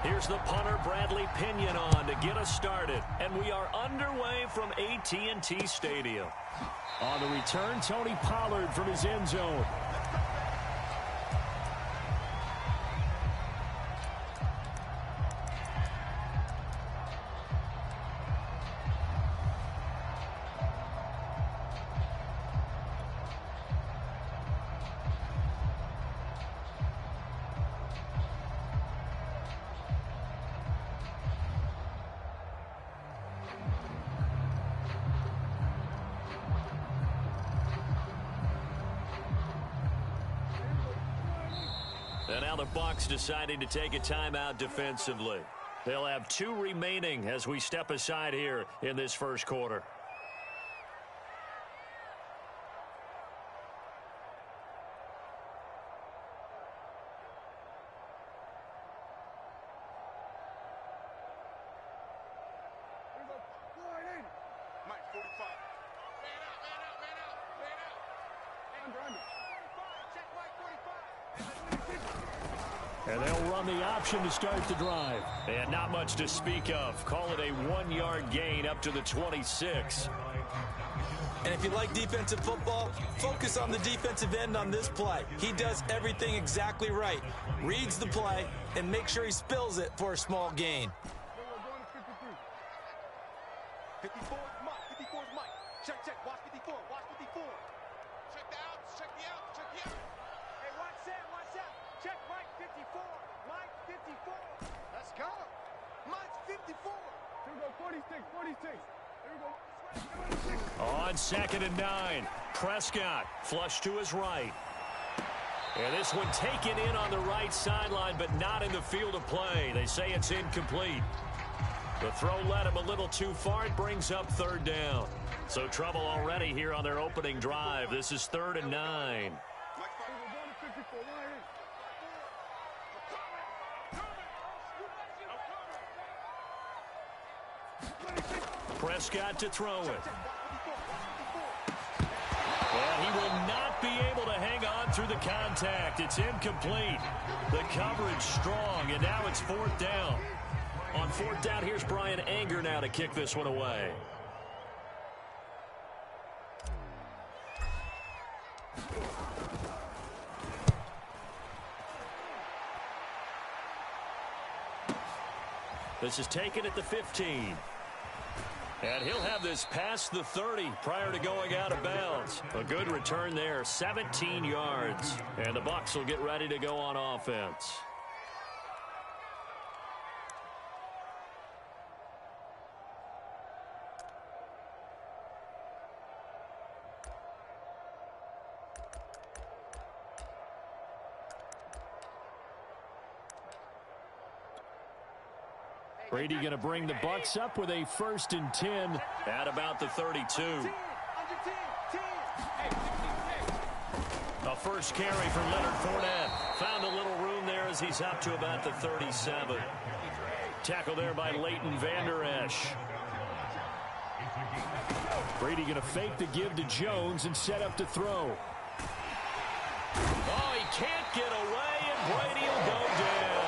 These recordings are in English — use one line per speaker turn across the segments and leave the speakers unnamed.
Here's the punter, Bradley Pinion, on to get us started. And we are underway from AT&T Stadium. On the return, Tony Pollard from his end zone. And now the Bucs deciding to take a timeout defensively. They'll have 2 remaining as we step aside here in this first quarter. And they'll run the option to start the drive. And not much to speak of. Call it a 1-yard gain up to the 26.
And if you like defensive football, focus on the defensive end on this play. He does everything exactly right. Reads the play and makes sure he spills it for a small gain.
54 is Mike. 54 is Mike. Check, check. Watch 54. Watch 54. Check the outs. Check the outs. Check the outs. Hey, watch Sam. Watch Sam. Check Mike 54. Mike 54. Let's go. Mike's 54. Here we go. 46. 46. Here we go.
On 2nd and 9. Prescott flush to his right. And this one taken in on the right sideline, but not in the field of play. They say it's incomplete. The throw led him a little too far. It brings up 3rd down. So trouble already here on their opening drive. This is 3rd and 9. Prescott to throw it. And he will not be able to hang on through the contact. It's incomplete. The coverage strong, and now it's 4th down. On 4th down, here's Brian Anger now to kick this one away. This is taken at the 15. And he'll have this past the 30 prior to going out of bounds. A good return there, 17 yards. And the Bucs will get ready to go on offense. Brady going to bring the Bucs up with a 1st and 10 at about the 32. A first carry from Leonard Fournette. Found a little room there as he's up to about the 37. Tackle there by Leighton Vander Esch. Brady going to fake the give to Jones and set up to throw. Oh, he can't get away, and Brady will go down.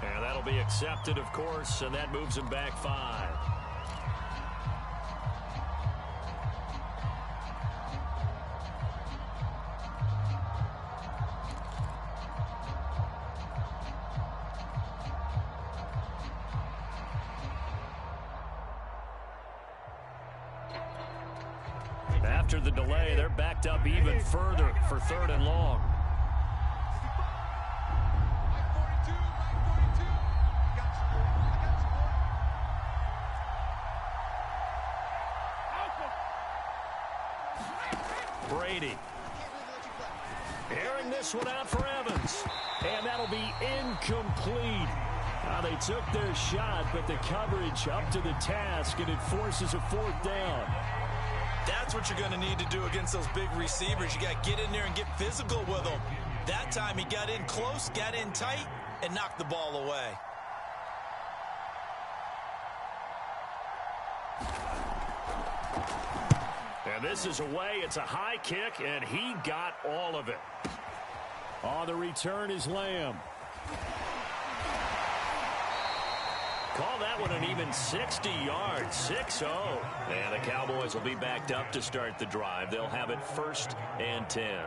And that'll be accepted, of course, and that moves him back 5. After the delay, they're backed up even further for 3rd and long. Brady. Airing this one out for Evans. And that'll be incomplete. They took their shot, but the coverage up to the task, and it forces a 4th down.
That's what you're going to need to do against those big receivers. You got to get in there and get physical with them. That time he got in close, got in tight, and knocked the ball away.
And this is away. It's a high kick, and he got all of it. On the return is Lamb. Call that one an even 60 yards, 6-0. And the Cowboys will be backed up to start the drive. They'll have it 1st and 10.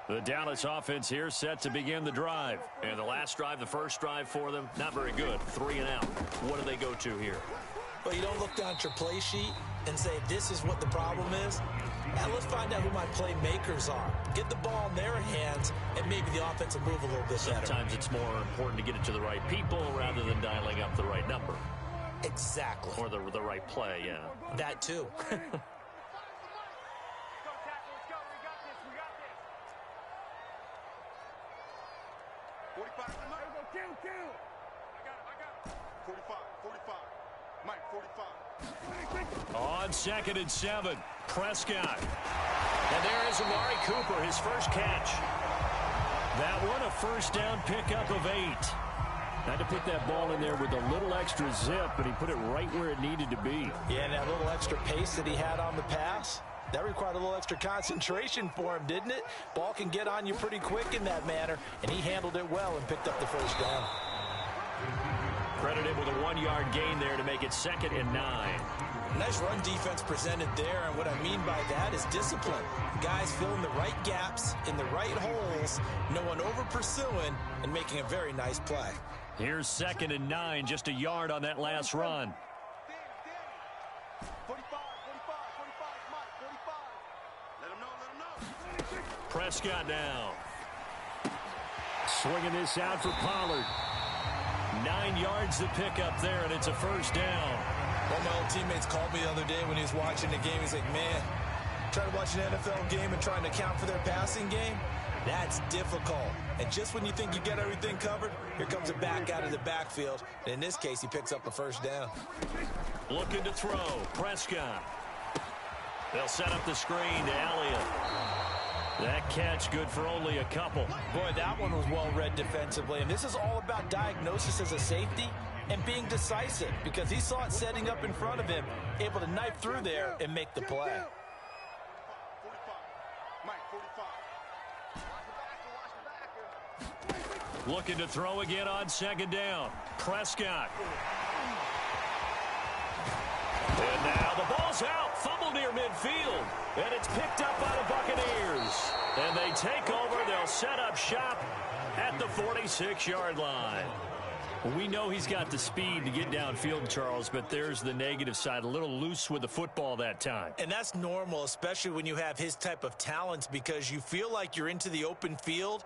The Dallas offense here set to begin the drive. And the last drive, the first drive for them, not very good. 3 and out. What do they go to here?
Well, you don't look down at your play sheet and say, this is what the problem is. Now, let's find out who my playmakers are. Get the ball in their hands, and maybe the offense will move a little bit better.
Sometimes it's more important to get it to the right people rather than dialing up the right number.
Exactly.
Or the right play, yeah.
That, too.
On 2nd and 7, Prescott. And there is Amari Cooper, his first catch. That one, a first down pickup of 8. Had to put that ball in there with a little extra zip, but he put it right where it needed to be.
Yeah, and that little extra pace that he had on the pass, that required a little extra concentration for him, didn't it? Ball can get on you pretty quick in that manner, and he handled it well and picked up the first down.
Credit him with a 1-yard gain there to make it 2nd and 9.
Nice run defense presented there, and what I mean by that is discipline. Guys filling the right gaps in the right holes, no one over-pursuing, and making a very nice play.
Here's 2nd and 9, just a yard on that last run.
45, Mike, 45. Let him know.
Prescott now. Swinging this out for Pollard. 9 yards to pick up there, and it's a first down.
One of my old teammates called me the other day when he was watching the game. He's like, man, trying to watch an NFL game and trying to account for their passing game, that's difficult. And just when you think you get everything covered, here comes a back out of the backfield. And in this case, he picks up a first down.
Looking to throw. Prescott. They'll set up the screen to Elliott. That catch good for only a couple.
Boy, that one was well read defensively. And this is all about diagnosis as a safety and being decisive, because he saw it setting up in front of him, able to knife through there and make the play.
45. Mike, 45.
Looking to throw again on 2nd down. Prescott. And now the ball's out. Fumble near midfield. And it's picked up by the Buccaneers. And they take over. They'll set up shop at the 46-yard line. We know he's got the speed to get downfield, Charles, but there's the negative side. A little loose with the football that time.
And that's normal, especially when you have his type of talents, because you feel like you're into the open field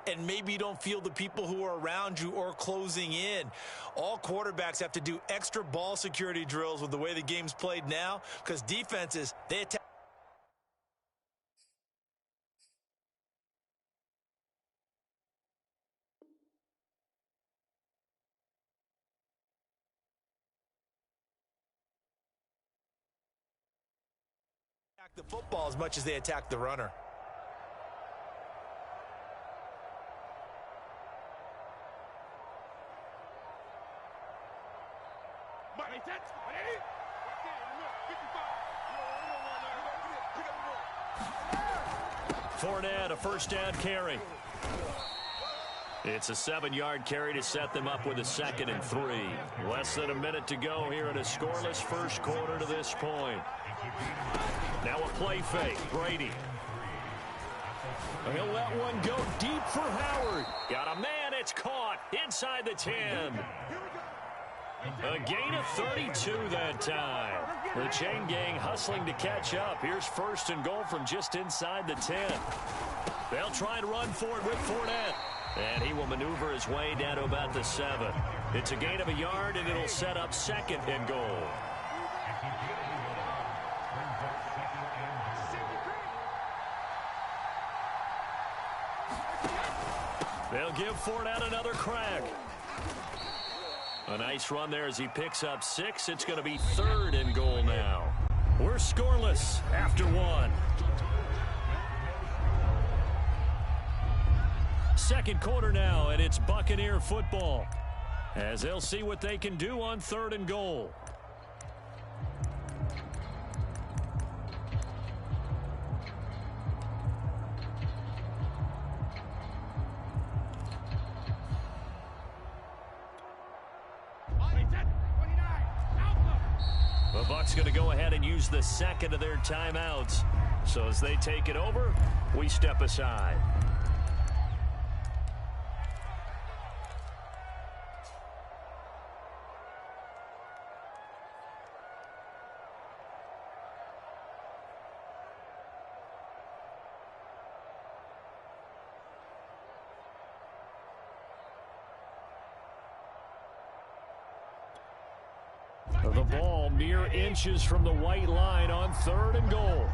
and maybe you don't feel the people who are around you or closing in. All quarterbacks have to do extra ball security drills with the way the game's played now, because defenses, they attack. The football as much as they attack the runner.
Fournette, a first down carry. It's a 7-yard carry to set them up with a 2nd and 3. Less than a minute to go here in a scoreless first quarter to this point. Now a play fake. Brady. He'll let one go deep for Howard. Got a man. It's caught inside the 10. A gain of 32 that time. The chain gang hustling to catch up. Here's 1st and goal from just inside the 10. They'll try and run for it with Fournette. And he will maneuver his way down to about the 7. It's a gain of a yard, and it'll set up 2nd and goal. They'll give Fournette another crack. A nice run there as he picks up 6. It's going to be 3rd and goal now. We're scoreless after 1. Second quarter now, and it's Buccaneer football, as they'll see what they can do on 3rd and goal. The Bucs going to go ahead and use the 2nd of their timeouts. So as they take it over, we step aside. The ball mere inches from the white line on 3rd and goal.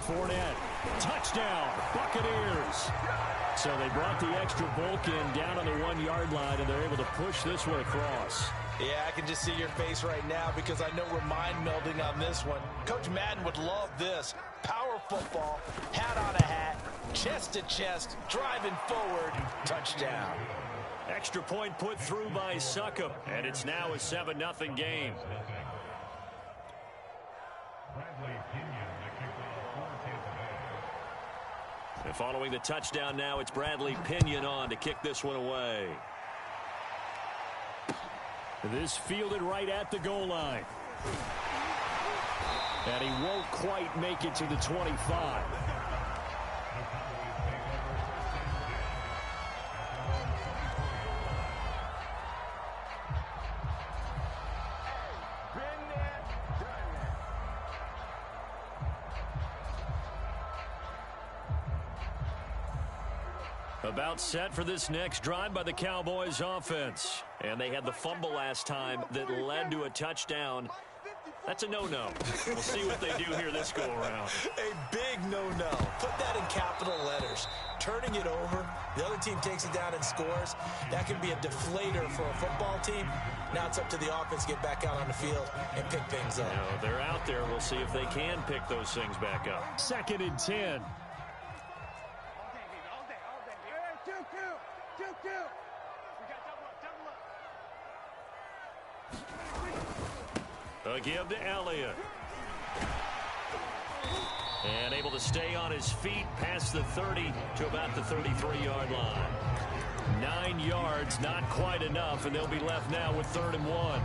Fournette, touchdown, Buccaneers. So they brought the extra bulk in down on the 1-yard line, and they're able to push this one across.
Yeah, I can just see your face right now because I know we're mind melding on this one. Coach Madden would love this. Power football, hat on a hat, chest to chest, driving forward, touchdown.
Extra point put through by Succop, and it's now a 7-0 game. And following the touchdown now, it's Bradley Pinion on to kick this one away. This fielded right at the goal line. And he won't quite make it to the 25. About set for this next drive by the Cowboys offense. And they had the fumble last time that led to a touchdown. That's a no-no. We'll see what they do here this go-around.
A big no-no. Put that in capital letters. Turning it over, the other team takes it down and scores. That can be a deflator for a football team. Now it's up to the offense to get back out on the field and pick things up.
Now, they're out there. We'll see if they can pick those things back up. 2nd and 10. A give to Elliott. And able to stay on his feet past the 30 to about the 33-yard line. 9 yards, not quite enough, and they'll be left now with 3rd and 1.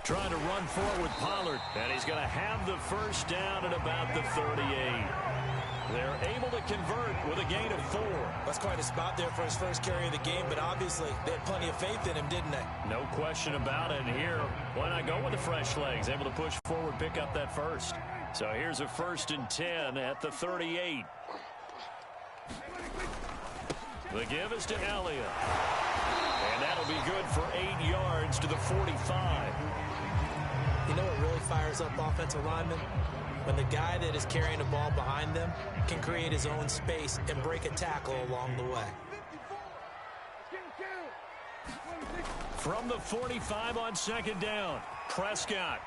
Trying to run forward with Pollard, and he's going to have the first down at about the 38. They're able to convert with a gain of 4.
That's quite a spot there for his first carry of the game, but obviously they had plenty of faith in him, didn't they?
No question about it. And here, why not go with the fresh legs? Able to push forward, pick up that first. So here's a 1st and 10 at the 38. The give is to Elliott. And that'll be good for 8 yards to the 45.
You know what really fires up offensive linemen? When the guy that is carrying the ball behind them can create his own space and break a tackle along the way.
From the 45 on 2nd down, Prescott.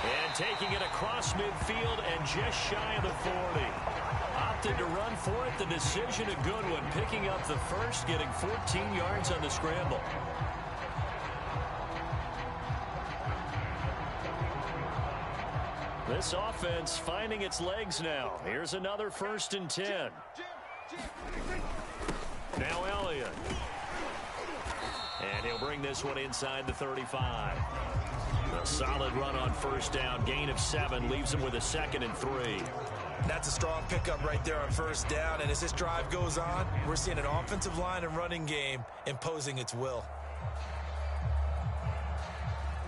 And taking it across midfield and just shy of the 40. opted to run for it. The decision a good one. Picking up the first, getting 14 yards on the scramble. This offense finding its legs now. Here's another 1st and 10. Now Elliott. And he'll bring this one inside the 35. A solid run on 1st down. Gain of 7 leaves him with a 2nd and 3.
That's a strong pickup right there on 1st down. And as this drive goes on, we're seeing an offensive line and running game imposing its will.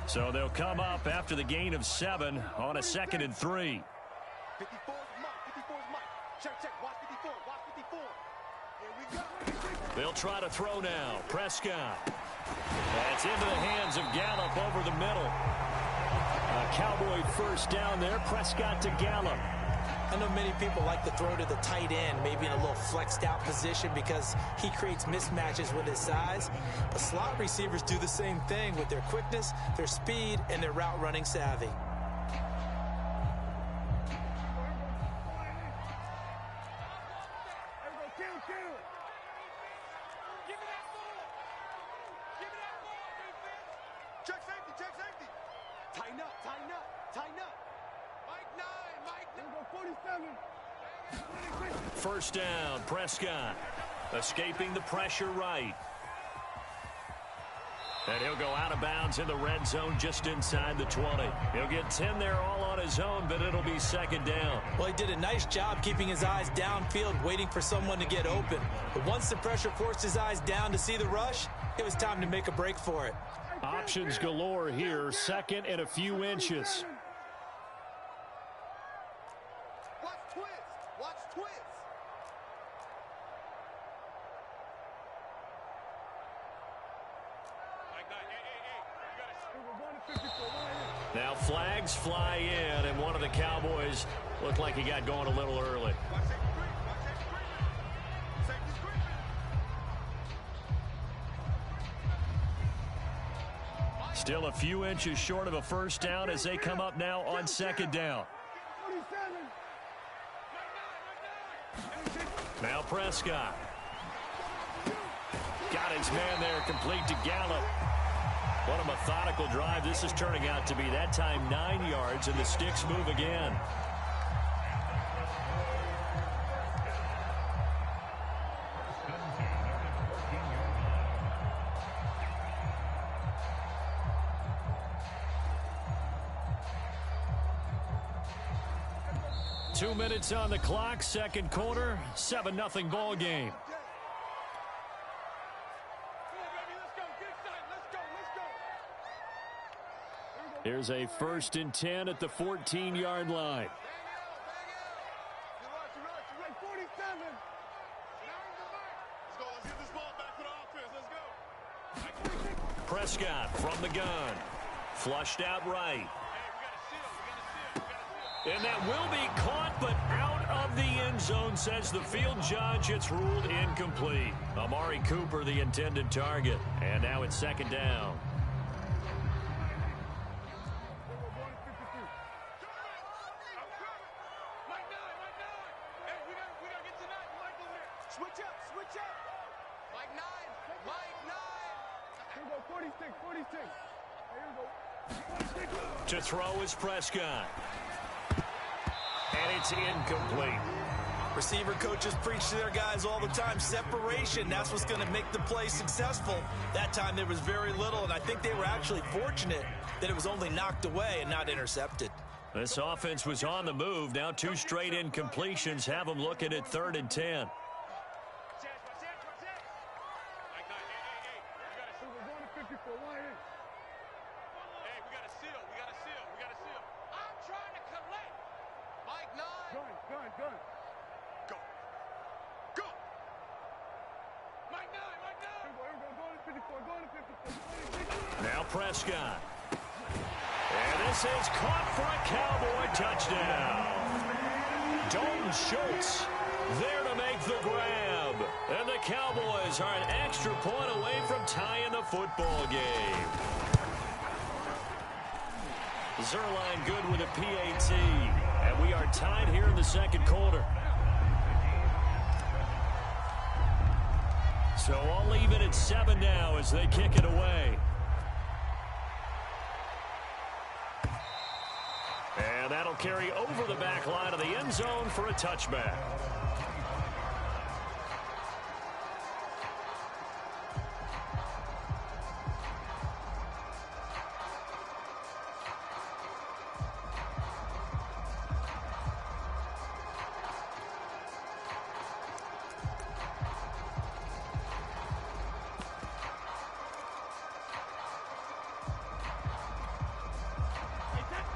So they'll come up after the gain of 7 on a 2nd and 3.
54's Mike. 54's Mike. Check. Watch 54. Watch 54. Here we go.
They'll try to throw now. Prescott. That's into the hands of Gallup over the middle. A Cowboy 1st down there. Prescott to Gallup.
I know many people like to throw to the tight end, maybe in a little flexed out position because he creates mismatches with his size. But slot receivers do the same thing with their quickness, their speed, and their route running savvy.
Check safety. Tighten up. Mike 9. 47.
1st down, Prescott. Escaping the pressure right. And he'll go out of bounds in the red zone just inside the 20. He'll get 10 there all on his own, but it'll be 2nd down.
Well, he did a nice job keeping his eyes downfield, waiting for someone to get open. But once the pressure forced his eyes down to see the rush, it was time to make a break for it.
Options galore here. 2nd and a few inches.
Watch twist.
Now flags fly in, and one of the Cowboys looked like he got going a little early. Still a few inches short of a 1st down as they come up now on 2nd down. Now Prescott. Got his man there, complete to Gallup. What a methodical drive this is turning out to be. That time 9 yards, and the sticks move again. Two minutes on the clock, 2nd quarter, 7-0 ball game. Here's a 1st and 10 at the 14-yard line. Prescott from the gun. Flushed out right. And that will be caught, but out of the end zone, says the field judge. It's ruled incomplete. Amari Cooper, the intended target. And now it's 2nd down.
Switch up. Mike 9. Here we go, 46. Here we go.
To throw is Prescott. And it's incomplete.
Receiver coaches preach to their guys all the time. Separation, that's what's going to make the play successful. That time there was very little, and I think they were actually fortunate that it was only knocked away and not intercepted.
This offense was on the move. Now 2 straight incompletions have them looking at 3rd and 10. Now Prescott. And this is caught for a Cowboy touchdown. Dalton Schultz there to make the grab. And the Cowboys are an extra point away from tying the football game. Zerline good with a PAT. And we are tied here in the 2nd quarter. So I'll leave it at 7 now as they kick it away. And that'll carry over the back line of the end zone for a touchback.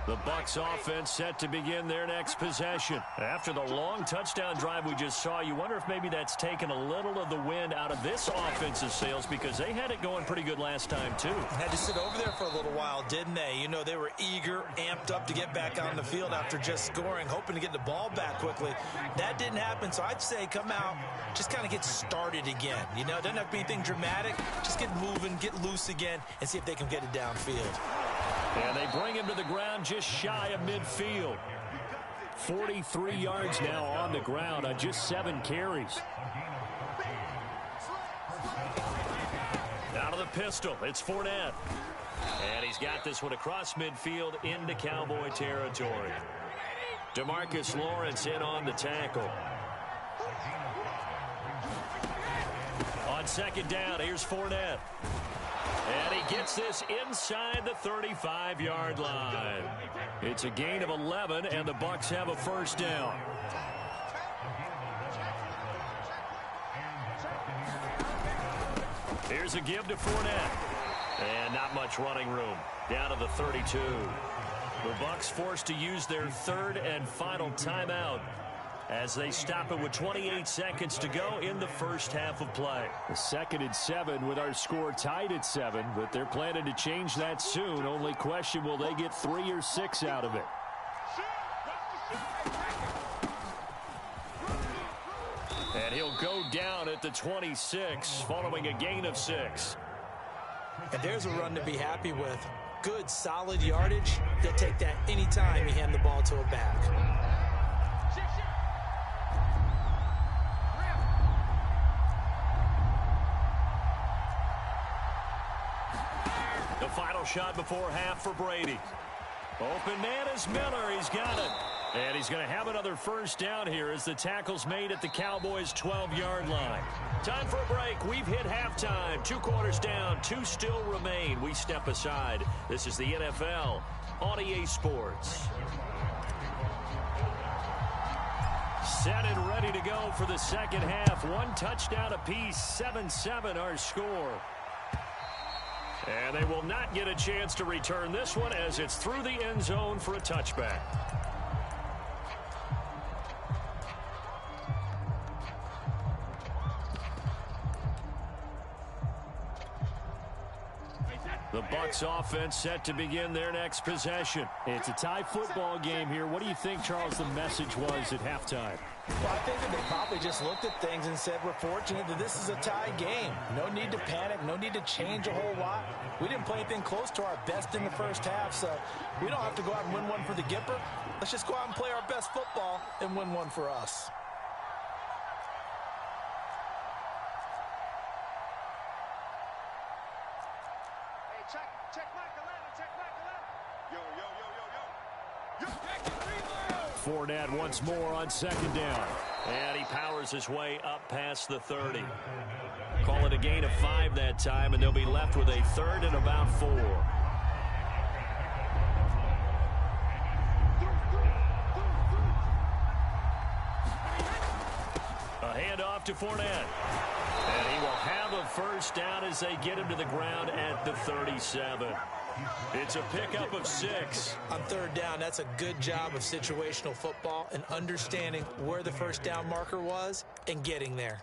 The Bucs offense set to begin their next possession. After the long touchdown drive we just saw, you wonder if maybe that's taken a little of the wind out of this offensive sails because they had it going pretty good last time too.
Had to sit over there for a little while, didn't they? You know, they were eager, amped up to get back on the field after just scoring, hoping to get the ball back quickly. That didn't happen, so I'd say come out, just kind of get started again. You know, it doesn't have to be anything dramatic. Just get moving, get loose again, and see if they can get it downfield.
And they bring him to the ground just shy of midfield. 43 yards now on the ground on just 7 carries. Out of the pistol, it's Fournette. And he's got this one across midfield into Cowboy territory. DeMarcus Lawrence in on the tackle. On second down, here's Fournette. And he gets this inside the 35-yard line. It's a gain of 11, and the Bucs have a first down. Here's a give to Fournette. And not much running room. Down to the 32. The Bucs forced to use their third and final timeout as they stop it with 28 seconds to go in the first half of play. The 2nd and 7 with our score tied at 7, but they're planning to change that soon. Only question, will they get 3 or 6 out of it? And he'll go down at the 26 following a gain of 6.
And there's a run to be happy with. Good, solid yardage. They'll take that anytime you hand the ball to a back.
The final shot before half for Brady. Open man is Miller. He's got it. And he's going to have another first down here as the tackle's made at the Cowboys' 12-yard line. Time for a break. We've hit halftime. 2 quarters down. 2 still remain. We step aside. This is the NFL on EA Sports. Set and ready to go for the second half. 1 touchdown apiece. 7-7 our score. And they will not get a chance to return this one as it's through the end zone for a touchback. The Bucs offense set to begin their next possession. It's a tie football game here. What do you think, Charles, the message was at halftime?
Well, I think that they probably just looked at things and said, we're fortunate that this is a tie game. No need to panic. No need to change a whole lot. We didn't play anything close to our best in the first half, so we don't have to go out and win one for the Gipper. Let's just go out and play our best football and win one for us.
Check Mike 11, check Mike 11. Yo.
Fournette once more on second down. And he powers his way up past the 30. Call it a gain of 5 that time, and they'll be left with a 3rd and about 4. A handoff to Fournette. And he will have a first down as they get him to the ground at the 37. It's a pickup of 6.
On 3rd down, that's a good job of situational football and understanding where the first down marker was and getting there.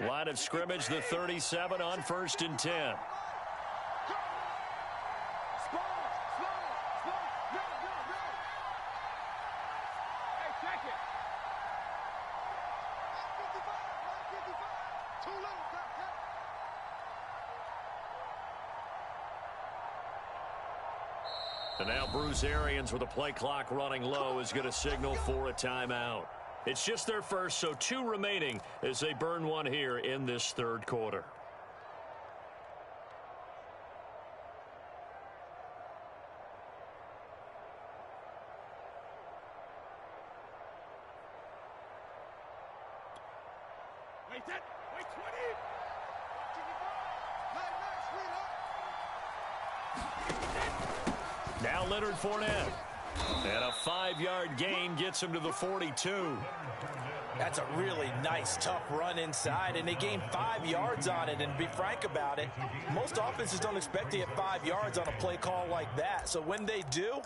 Line of scrimmage, the 37 on 1st and 10. And now Bruce Arians with the play clock running low is going to signal for a timeout. It's just their first, so 2 remaining as they burn one here in this third quarter.
Wait 20.
Now Leonard Fournette. And a 5-yard gain gets him to the 42.
That's a really nice, tough run inside, and they gained 5 yards on it. And to be frank about it, most offenses don't expect to get 5 yards on a play call like that. So when they do,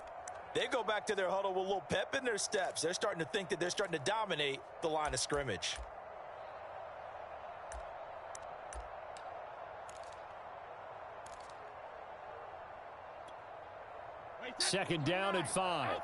they go back to their huddle with a little pep in their steps. They're starting to think that they're starting to dominate the line of scrimmage.
Second down at 5.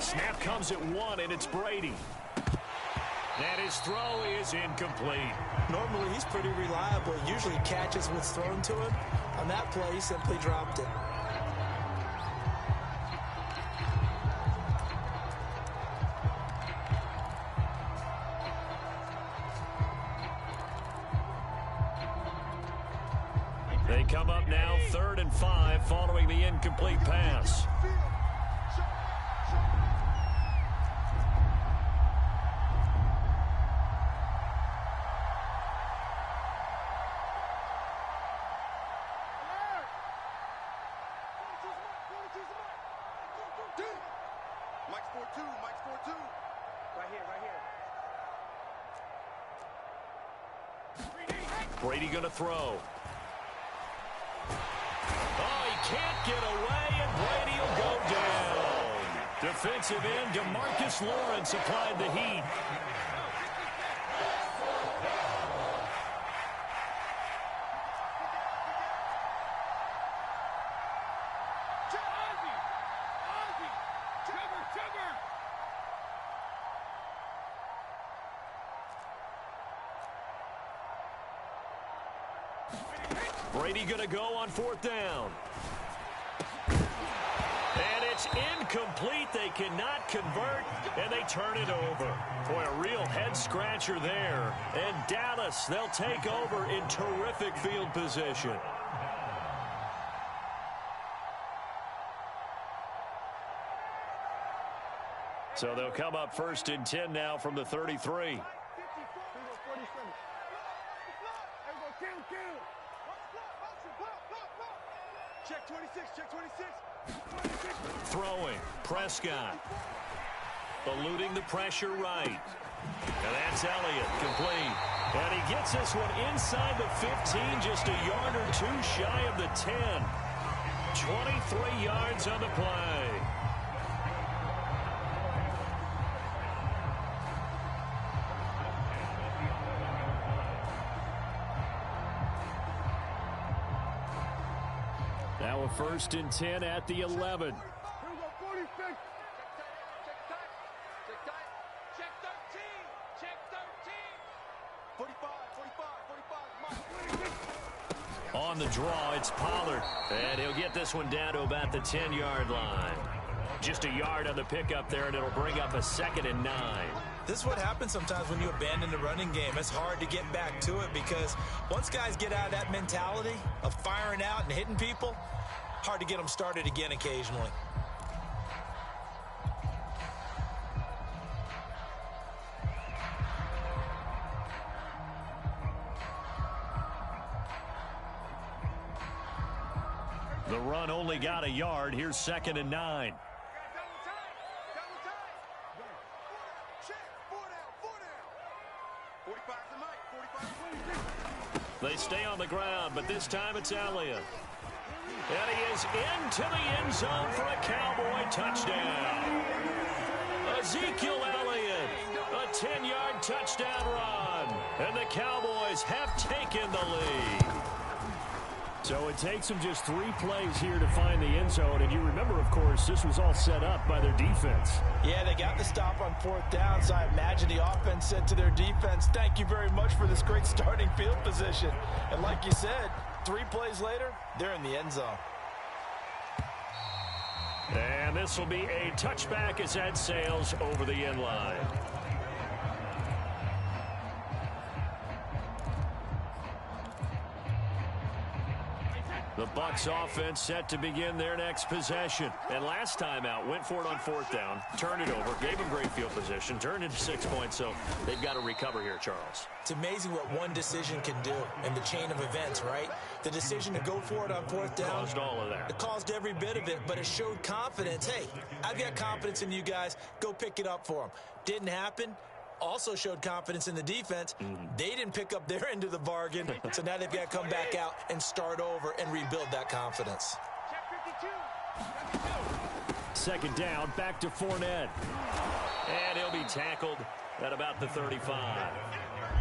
Snap comes at 1, and it's Brady. And his throw is incomplete.
Normally, he's pretty reliable. Usually catches what's thrown to him. On that play, he simply dropped it.
They come up now 3rd and 5 following the incomplete pass.
Mike's 4-2. Right here.
Brady going to throw. Oh, he can't get away, and Brady will go down. Defensive end DeMarcus Lawrence applied the heat. Brady going to go on 4th down. And it's incomplete. They cannot convert, and they turn it over. Boy, a real head-scratcher there. And Dallas, they'll take over in terrific field position. So they'll come up 1st and 10 now from the 33.
Check 26, check 26.
Throwing, Prescott. Eluding the pressure right. And that's Elliott, complete. And he gets this one inside the 15, just a yard or 2 shy of the 10. 23 yards on the play. Now a 1st and 10 at the 11.
Here we go, 46. Check 13. Check 13. 45.
On the draw, it's Pollard. And he'll get this one down to about the 10-yard line. Just a yard on the pickup there, and it'll bring up a 2nd and 9.
This is what happens sometimes when you abandon the running game. It's hard to get back to it because once guys get out of that mentality of firing out and hitting people, hard to get them started again occasionally.
The run only got a yard. Here's 2nd and 9. They stay on the ground, but this time it's Elliott. And he is into the end zone for a Cowboy touchdown. Ezekiel Elliott, a 10-yard touchdown run. And the Cowboys have taken the lead. So it takes them just 3 plays here to find the end zone. And you remember, of course, this was all set up by their defense.
Yeah, they got the stop on 4th down, so I imagine the offense said to their defense, thank you very much for this great starting field position. And like you said, 3 plays later, they're in the end zone.
And this will be a touchback as that sails over the end line. The Bucs offense set to begin their next possession. And last time out, went for it on 4th down, turned it over, gave them great field position, turned into 6 points, so they've got to recover here, Charles.
It's amazing what one decision can do in the chain of events, right? The decision to go for it on 4th down.
Caused all of that.
It caused every bit of it, but it showed confidence. Hey, I've got confidence in you guys. Go pick it up for them. Didn't happen. Also showed confidence in the defense. They didn't pick up their end of the bargain, so now they've got to come back out and start over and rebuild that confidence.
Second down, back to Fournette. And he'll be tackled at about the 35.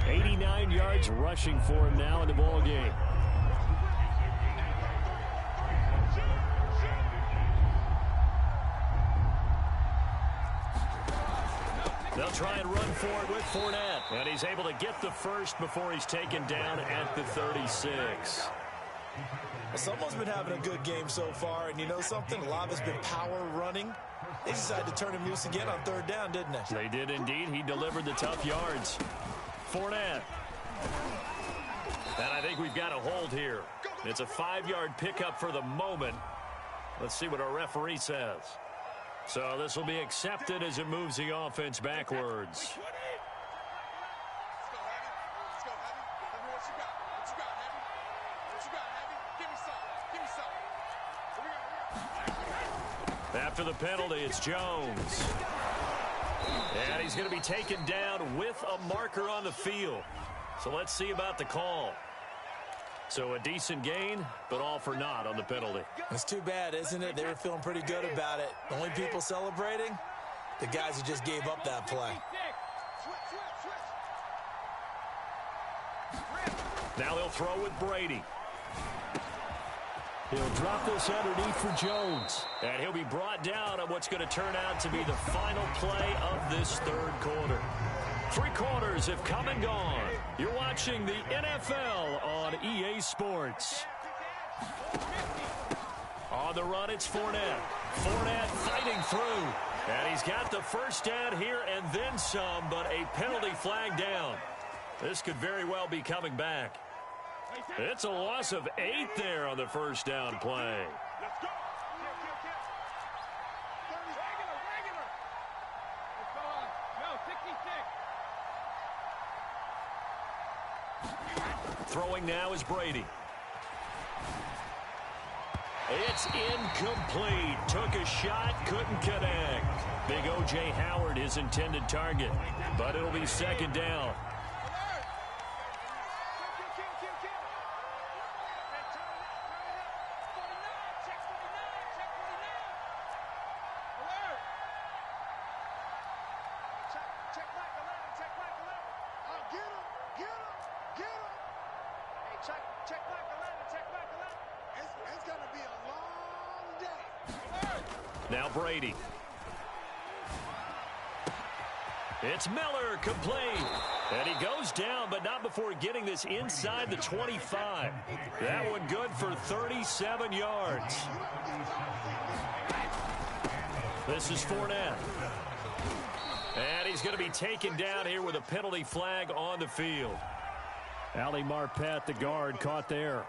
89 yards rushing for him now in the ball game. They'll try and run for it with Fournette. And he's able to get the first before he's taken down at the 36.
Well, someone's been having a good game so far, and you know something? A lot of it's been power running. They decided to turn him loose again on 3rd down, didn't they?
They did indeed. He delivered the tough yards. Fournette. And I think we've got a hold here. It's a 5-yard pickup for the moment. Let's see what our referee says. So this will be accepted as it moves the offense backwards. After the penalty, it's Jones. And he's going to be taken down with a marker on the field. So let's see about the call. So a decent gain, but all for naught on the penalty.
It's too bad, isn't it? They were feeling pretty good about it. The only people celebrating, the guys who just gave up that play.
Now they'll throw with Brady. He'll drop this underneath for Jones. And he'll be brought down on what's going to turn out to be the final play of this 3rd quarter. 3 quarters have come and gone. You're watching the NFL on EA Sports. On the run, it's Fournette. Fournette fighting through. And he's got the first down here and then some, but a penalty flag down. This could very well be coming back. It's a loss of 8 there on the first down play. Throwing now is Brady. It's incomplete. Took a shot, couldn't connect. Big O.J. Howard, his intended target. But it'll be 2nd down. Now Brady. It's Miller, complete. And he goes down, but not before getting this inside the 25. That one good for 37 yards. This is Fournette. And he's going to be taken down here with a penalty flag on the field. Ali Marpet, the guard, caught there.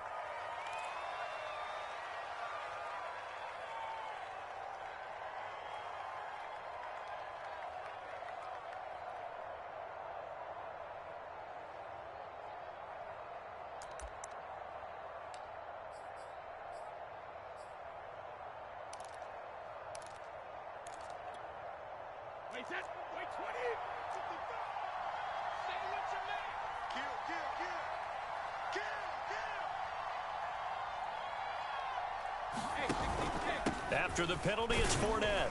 Wait 20. Say what you mean. Kill. Hey, 66.
After the penalty, it's Fournette.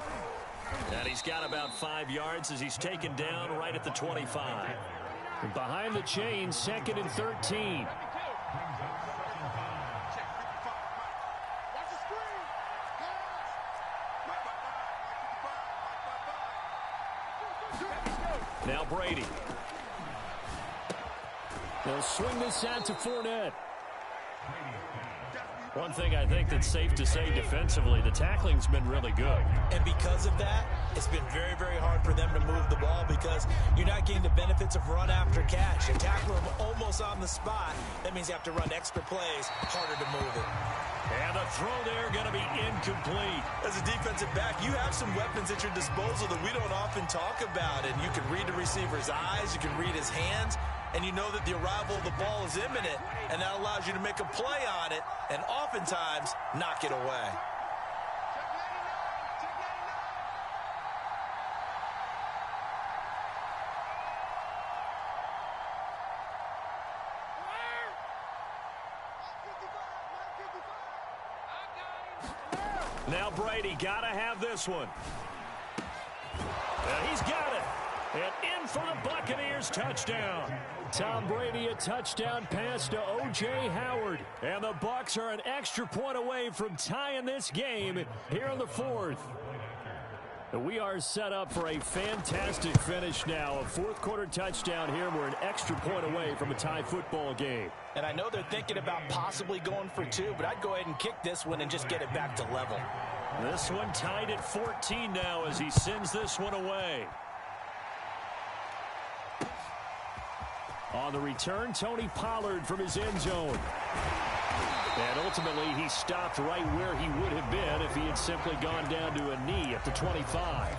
And he's got about 5 yards as he's taken down right at the 25. Behind the chains, 2nd and 13. Now Brady. They'll swing this out to Fournette. One thing I think that's safe to say defensively, the tackling's been really good.
And because of that, it's been very, very hard for them to move the ball because you're not getting the benefits of run after catch. You tackle them almost on the spot. That means you have to run extra plays, harder to move it.
And the throw there going to be incomplete.
As a defensive back, you have some weapons at your disposal that we don't often talk about. And you can read the receiver's eyes, you can read his hands, and you know that the arrival of the ball is imminent, and that allows you to make a play on it and oftentimes knock it away.
Now Brady got to have this one. And he's got it. And in for the Buccaneers touchdown. Tom Brady, a touchdown pass to O.J. Howard. And the Bucs are an extra point away from tying this game here in the 4th. We are set up for a fantastic finish now. A fourth-quarter touchdown here. We're an extra point away from a tie football game.
And I know they're thinking about possibly going for 2, but I'd go ahead and kick this one and just get it back to level.
This one tied at 14 now as he sends this one away. On the return, Tony Pollard from his end zone. And ultimately, he stopped right where he would have been if he had simply gone down to a knee at the 25.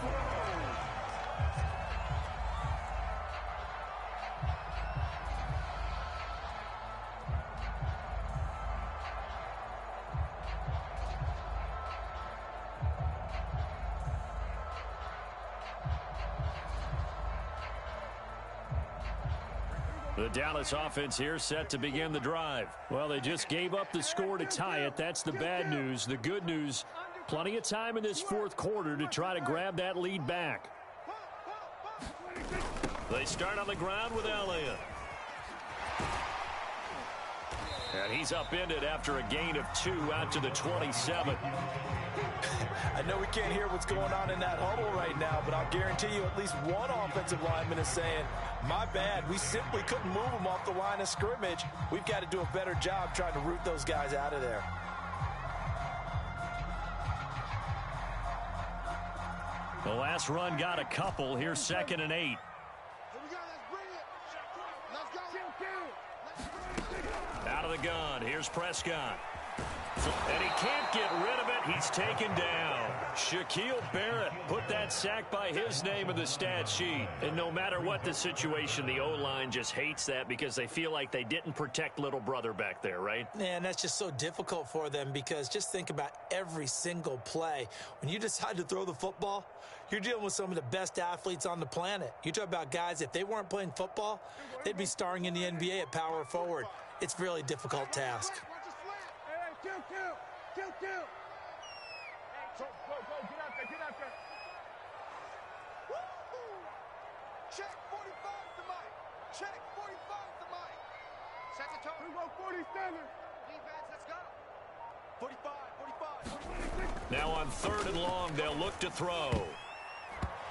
The Dallas offense here set to begin the drive. Well, they just gave up the score to tie it. That's the bad news. The good news, plenty of time in this fourth quarter to try to grab that lead back. They start on the ground with Elliott. And he's upended after a gain of 2 out to the 27.
I know we can't hear what's going on in that huddle right now, but I'll guarantee you at least one offensive lineman is saying, my bad, we simply couldn't move them off the line of scrimmage. We've got to do a better job trying to root those guys out of there.
The last run got a couple. Here's 2nd and 8.
Here we go, let's bring it. Let's go.
Out of the gun, here's Prescott. And he can't get rid of it. He's taken down. Shaquille Barrett put that sack by his name in the stat sheet. And no matter what the situation, the O-line just hates that because they feel like they didn't protect little brother back there, right?
Man, that's just so difficult for them because just think about every single play. When you decide to throw the football, you're dealing with some of the best athletes on the planet. You talk about guys, if they weren't playing football, they'd be starring in the NBA at power forward. It's a really difficult task.
Kill. Go, get out there. Woo-hoo. Check 45 to Mike. Check 45 to Mike. Set the tone. We go 40 standard. Defense, let's go. 45.
Now on 3rd and long, they'll look to throw.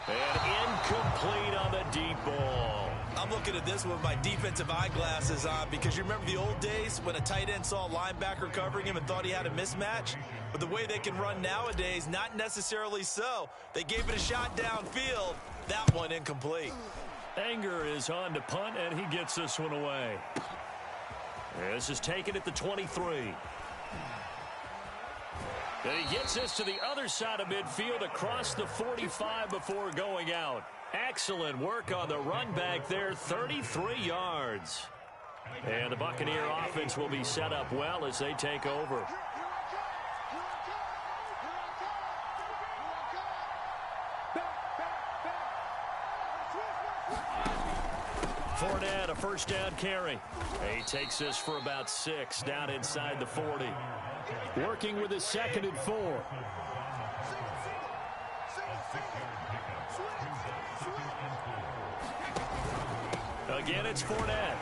And incomplete on the deep ball.
I'm looking at this with my defensive eyeglasses on because you remember the old days when a tight end saw a linebacker covering him and thought he had a mismatch? But the way they can run nowadays, not necessarily so. They gave it a shot downfield. That one incomplete.
Anger is on to punt, and he gets this one away. This is taken at the 23. And he gets this to the other side of midfield across the 45 before going out. Excellent work on the run back there, 33 yards. And the Buccaneer offense will be set up well as they take over. Fournette, a first down carry. He takes this for about 6 down inside the 40. Working with his 2nd and 4. Again, it's Fournette.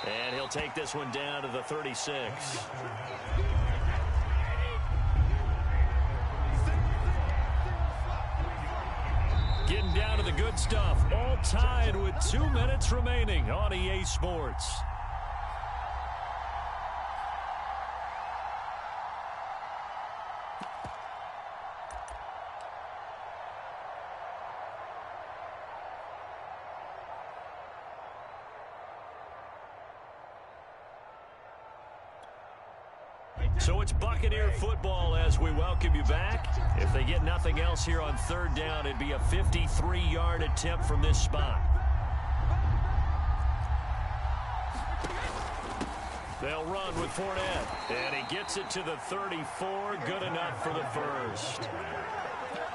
And he'll take this one down to the 36. Getting down to the good stuff. All tied with 2 minutes remaining on EA Sports. So it's Buccaneer football as we welcome you back. If they get nothing else here on third down, it'd be a 53-yard attempt from this spot. They'll run with Fournette. And he gets it to the 34. Good enough for the first.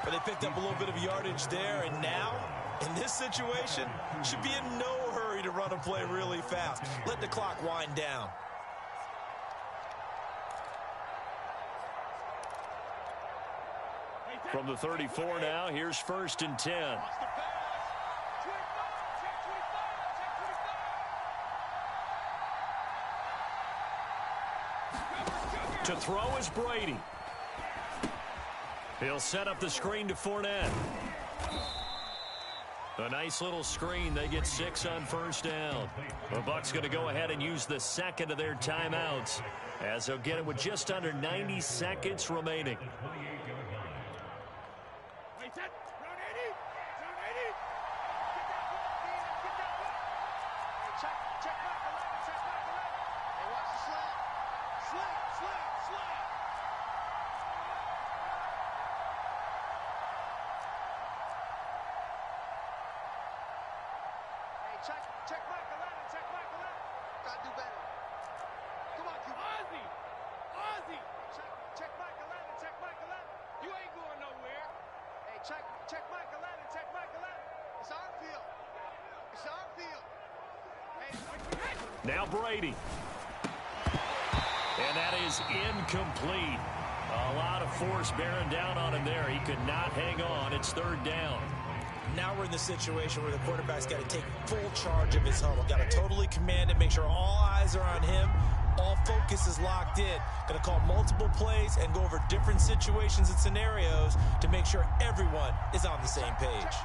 But they picked up a little bit of yardage there, and now, in this situation, should be in no hurry to run a play really fast. Let the clock wind down.
From the 34 now, here's 1st and 10. To throw is Brady. He'll set up the screen to Fournette. A nice little screen. They get 6 on 1st down. The Bucs going to go ahead and use the second of their timeouts as they'll get it with just under 90 seconds remaining.
Check Michael Allen, check Michael Allen. Gotta do better. Come on, Ozzy! Ozzy! Check Michael Allen, check Michael Allen. You ain't going nowhere. Hey, check Michael Allen, check Michael Allen. It's our field. It's our field. Hey,
now Brady. And that is incomplete. A lot of force bearing down on him there. He could not hang on. It's 3rd down.
Now we're in the situation where the quarterback's got to take full charge of his huddle. Got to totally command it, make sure all eyes are on him. All focus is locked in. Going to call multiple plays and go over different situations and scenarios to make sure everyone is on the same page.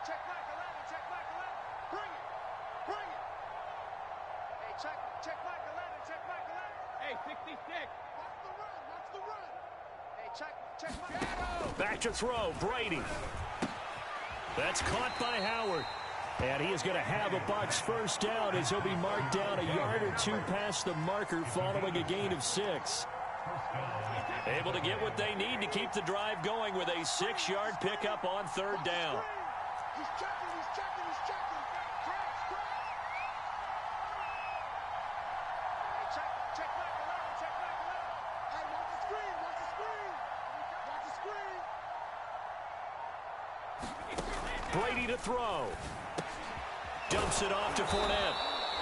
check Michael Allen, check Michael Allen. Bring it, bring it. Hey, check Michael Allen, check Michael Allen. Hey, 66. Watch the run, watch the run. Hey, check Michael.
Back to throw, Brady. That's caught by Howard. And he is going to have a Bucs first down as he'll be marked down a yard or two past the marker following a gain of 6. Able to get what they need to keep the drive going with a 6-yard pickup on 3rd down.
He's checking, he's checking, he's checking. Crash. Hey, check Michael Allen, check Michael Allen. Hey, watch the screen, watch the screen. Watch the screen.
Brady to throw. Dumps it off to Fournette.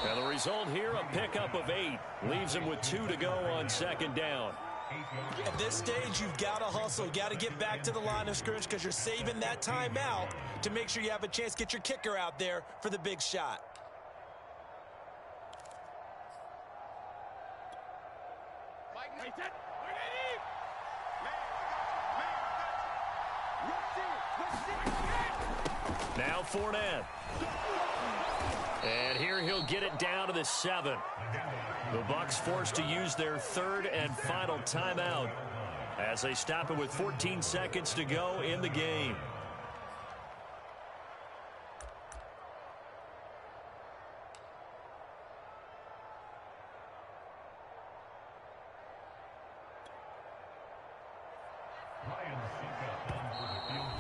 And the result here, a pickup of 8. Leaves him with 2 to go on 2nd down.
At this stage, you've got to hustle. Got to get back to the line of scrimmage because you're saving that timeout to make sure you have a chance to get your kicker out there for the big shot.
Now Fournette. And here he'll get it down to the 7. The Bucs forced to use their 3rd and final timeout as they stop it with 14 seconds to go in the game.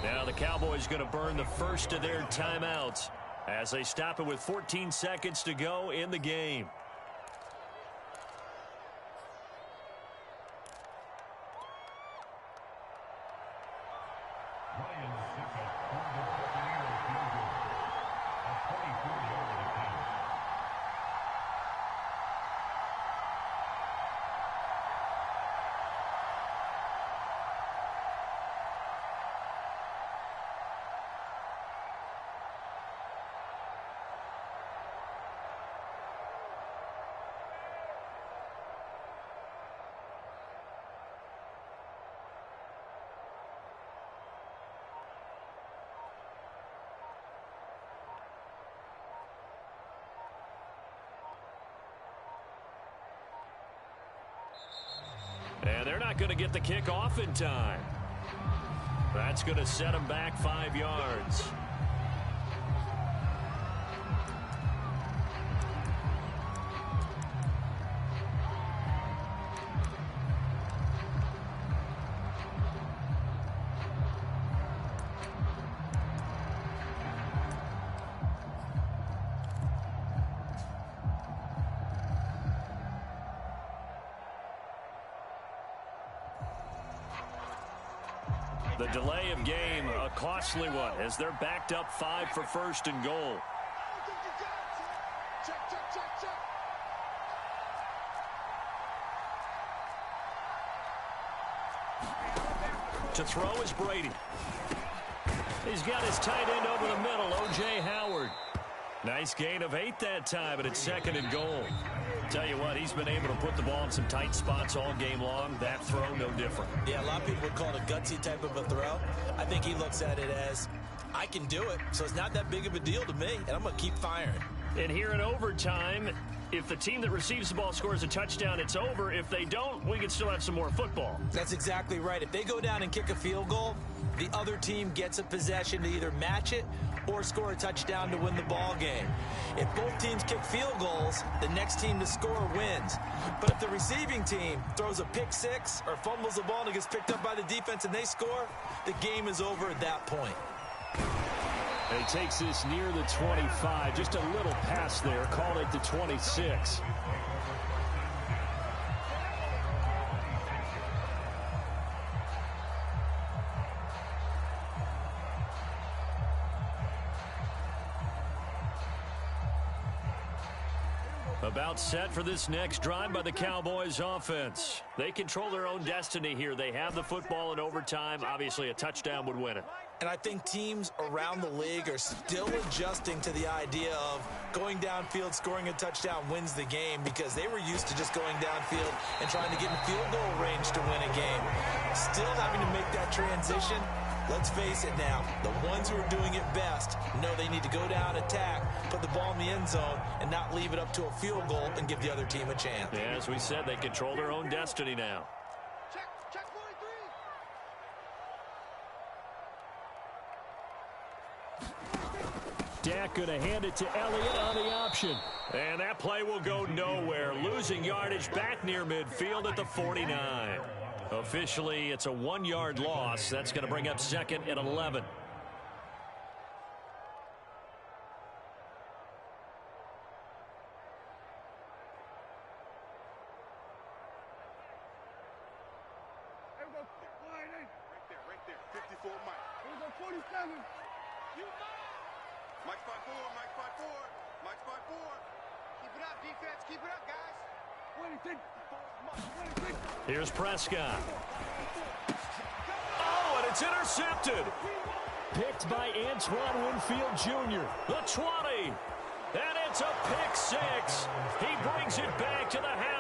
Now the Cowboys going to burn the first of their timeouts as they stop it with 14 seconds to go in the game. And they're not going to get the kick off in time. That's going to set them back 5 yards. The delay of game, a costly one, as they're backed up 5 for first and goal. To throw is Brady. He's got his tight end over the middle, O.J. Howard. Nice gain of 8 that time, but it's second and goal. Tell you what, he's been able to put the ball in some tight spots all game long. That throw, no different.
Yeah, a lot of people would call it a gutsy type of a throw. I think he looks at it as, I can do it, so it's not that big of a deal to me, and I'm going to keep firing.
And here in overtime, if the team that receives the ball scores a touchdown, it's over. If they don't, we can still have some more football.
That's exactly right. If they go down and kick a field goal, the other team gets a possession to either match it or score a touchdown to win the ball game. If both teams kick field goals, the next team to score wins. But if the receiving team throws a pick six or fumbles the ball and it gets picked up by the defense and they score, the game is over at that point.
And he takes this near the 25. Just a little pass there. Called it the 26. About set for this next drive by the Cowboys offense. They control their own destiny here. They have the football in overtime. Obviously, a touchdown would win it.
And I think teams around the league are still adjusting to the idea of going downfield, scoring a touchdown wins the game, because they were used to just going downfield and trying to get in field goal range to win a game. Still having to make that transition. Let's face it now, the ones who are doing it best know they need to go down, attack, put the ball in the end zone, and not leave it up to a field goal and give the other team a chance.
Yeah, as we said, they control their own destiny now.
Check 43.
Dak going to hand it to Elliott on the option. And that play will go nowhere. Losing yardage back near midfield at the 49. Officially, it's a 1-yard loss. That's going to bring up second and 11.
Right there. 54 Mike. Here we go, 47. You Mike 5-4, Mike 5-4, Mike 5-4. Keep it up, defense. Keep it up, guys. 26.
Here's Prescott. Oh, and it's intercepted. Picked by Antoine Winfield Jr. The 20. And it's a pick six. He brings it back to the half.